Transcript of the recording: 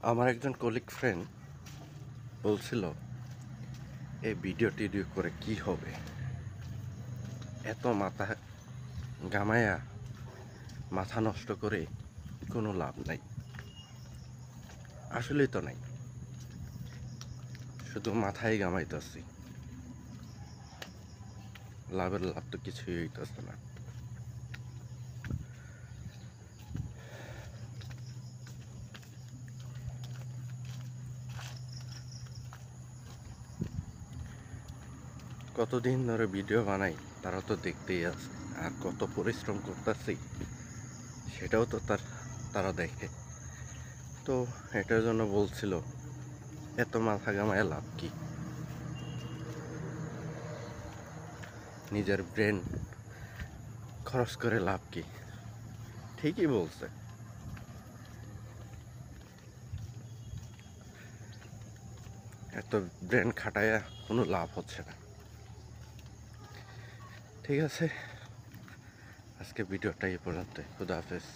আমার একজন colleague friend বলছিল এই ভিডিও টিডিও করে কি হবে, এত মাথা গামায়া মাথা নষ্ট করে কোনো লাভ নাই। আসলেই তো নাই, শুধু মাথায় গামাইতেছি, লাভ তো কিছুই হইতেছে না। কতদিন ধরে ভিডিও বানাই তারা তো দেখতেই আছে, আর কত পরিশ্রম করতেছি সেটাও তো তারা দেখে। তো এটার জন্য বলছিল এত মাথা গামায় লাভ কি, নিজের ব্রেন খরচ করে লাভ কি। ঠিকই বলছে, এত ব্রেন খাটায়া কোনো লাভ হচ্ছে না। ঠিক আছে, আজকে ভিডিওটা এই পর্যন্ত। খুদা হাফেজ।